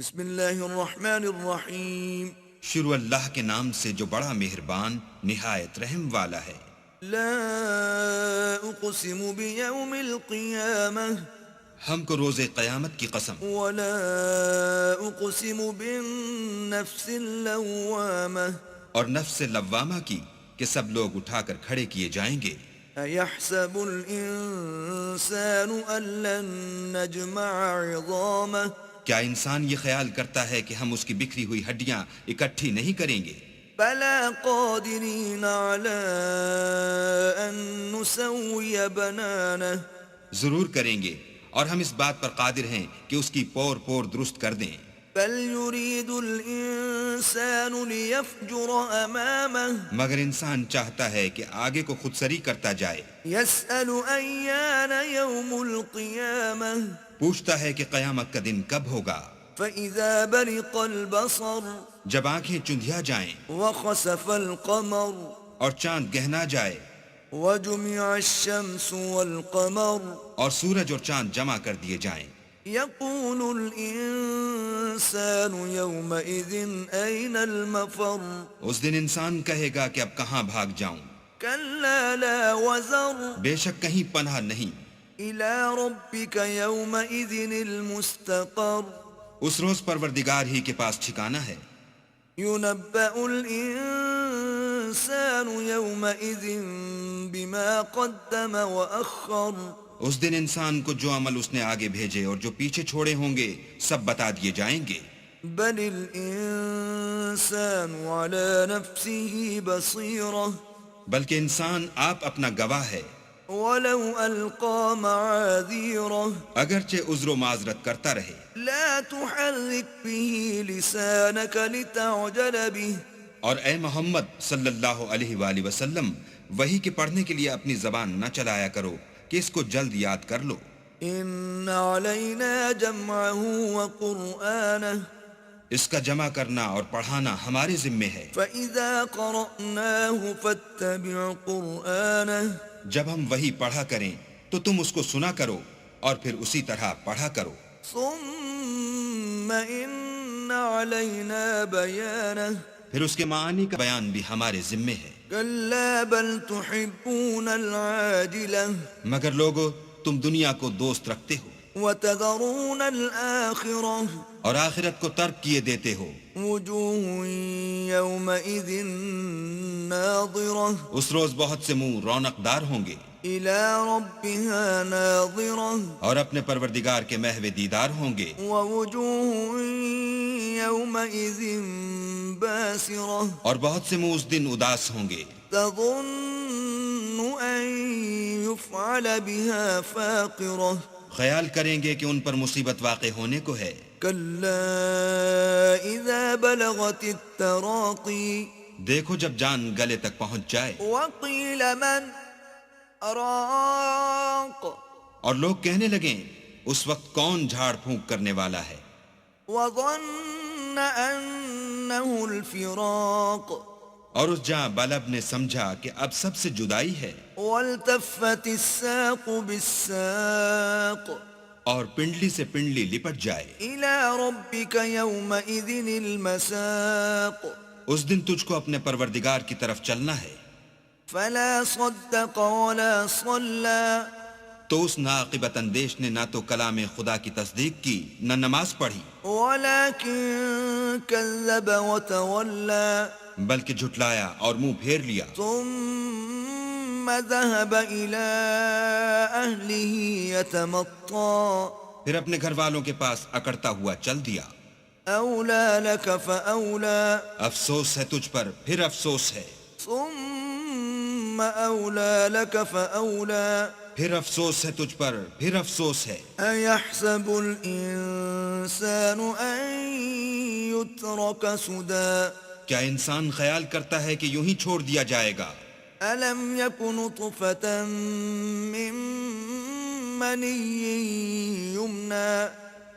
بسم اللہ الرحمن الرحیم شروع اللہ کے نام سے جو بڑا مہربان نہایت رحم والا ہے۔ لا اقسم بیوم القیامہ ہم کو روز قیامت کی قسم، ولا اقسم بالنفس اللوامہ اور نفس لوامہ کی کہ سب لوگ اٹھا کر کھڑے کیے جائیں گے۔ ایحسب الانسان ان لن نجمع عظامہ کیا انسان یہ خیال کرتا ہے کہ ہم اس کی بکھری ہوئی ہڈیاں اکٹھی نہیں کریں گے؟ بلا قادرین علی ان نسوی بنانہ ضرور کریں گے، اور ہم اس بات پر قادر ہیں کہ اس کی پور پور درست کر دیں۔ بل يريد الانسان ليفجر امامه مگر انسان چاہتا ہے کہ آگے کو خود سری کرتا جائے، يسأل ايان يوم القيامة پوچھتا ہے کہ قیامت کا دن کب ہوگا۔ فإذا برق البصر جب آنکھیں چندھیا جائیں وخسف القمر اور چاند گہنا جائے وجمع الشمس والقمر اور سورج اور چاند جمع کر دیے جائیں، يقول الانسان يومئذ اين المفر اس دن انسان کہے گا کہ اب کہاں بھاگ جاؤں؟ كلا لا وزر بے شک کہیں پناہ نہیں۔ إلى ربك يومئذ المستقر اس روز پروردگار ہی کے پاس ٹھکانہ ہے۔ ينبأ الإنسان يومئذ بما قدم وأخر اس دن انسان کو جو عمل اس نے آگے بھیجے اور جو پیچھے چھوڑے ہوں گے سب بتا دیے جائیں گے۔ بل الإنسان على نفسه بصيرة بلکہ انسان آپ اپنا گواہ ہے، ولو ألقى معاذيره اگرچہ عذر و معذرت کرتا رہے۔ لا تحرك به لسانك لتعجل به اور اے محمد صلی اللہ علیہ وآلہ وسلم، وحی کے پڑھنے کے لیے اپنی زبان نہ چلایا کرو کہ اس کو جلد یاد کر لو۔ إن علينا جمعه وقرآنه اس کا جمع کرنا اور پڑھانا ہمارے ذمے ہے۔ فإذا قرأناه فاتبع قرآنه جب ہم وحی پڑھا کریں تو تم اس کو سنا کرو اور پھر اسی طرح پڑھا کرو۔ ثم إن علينا بيانه پھر اس کے معانی کا بیان بھی ہمارے ذمے ہے۔ كلا بل تحبون العاجلة مگر لوگو تم دنیا کو دوست رکھتے ہو وتذرون الآخرة اور آخرت کو ترک کیے دیتے ہو۔ وجوه يومئذ ناظرة اس روز بہت سے منہ رونق دار ہوں گے إلى ربها ناظرة اور اپنے پروردگار کے محو دیدار ہوں گے، ووجوه يومئذ باسرة اور بہت سے منہ اس دن اداس ہوں گے، تظن أن يفعل بها فاقرة خیال کریں گے کہ ان پر مصیبت واقع ہونے کو ہے۔ كلا إذا بلغت التراقي دیکھو جب جان گلے تک پہنچ جائے وقيل من راق اور لوگ کہنے لگیں اس وقت کون جھاڑ پھونک کرنے والا ہے، وظن أنه الفراق اور اس جاں بلب نے سمجھا کہ اب سب سے جدائی ہے، والتفت الساق بالساق اور پنڈلی سے پنڈلی لپٹ جائے۔ إلى ربك يومئذ المساق اس دن تجھ کو اپنے پروردگار کی طرف چلنا ہے۔ فلا صدق ولا صلى تو اس ناقبت اندیش نے نہ تو کلام خدا کی تصدیق کی نہ نماز پڑھی، ولكن كذب وتولى بلکہ جھٹلایا اور منہ پھیر لیا، ثم ذهب إلى أهله يتمطى پھر اپنے گھر والوں کے پاس اکڑتا ہوا چل دیا۔ أولى لك فأولى افسوس ہے تجھ پر پھر افسوس ہے، ثم أولى لك فأولى پھر افسوس ہے تجھ پر پھر افسوس ہے۔ أيحسب الإنسان أن يترك سدى کیا انسان خیال کرتا ہے کہ یوں ہی چھوڑ دیا جائے گا؟ ألم يك نطفة من مني يمنى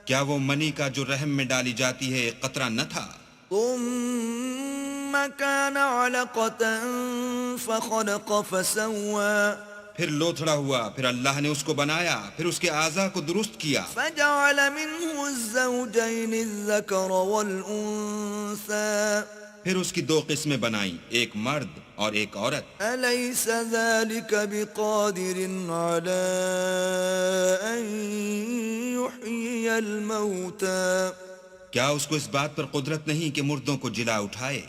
کیا وہ منی کا جو رحم میں ڈالی جاتی ہے ایک قطرہ نہ تھا؟ ثم كان علقة فخلق فسوى پھر لوتھڑا ہوا، پھر اللہ نے اس کو بنایا، پھر اس کے اعضاء کو درست کیا، فجعل منه الزوجين الذكر والأنثى پھر اس کی دو قسمیں بنائیں، ایک مرد اور ایک عورت۔ أليس ذلك بقادر على أن يحيي الموتى کیا اس کو اس بات پر قدرت نہیں کہ مردوں کو جلا اٹھائے؟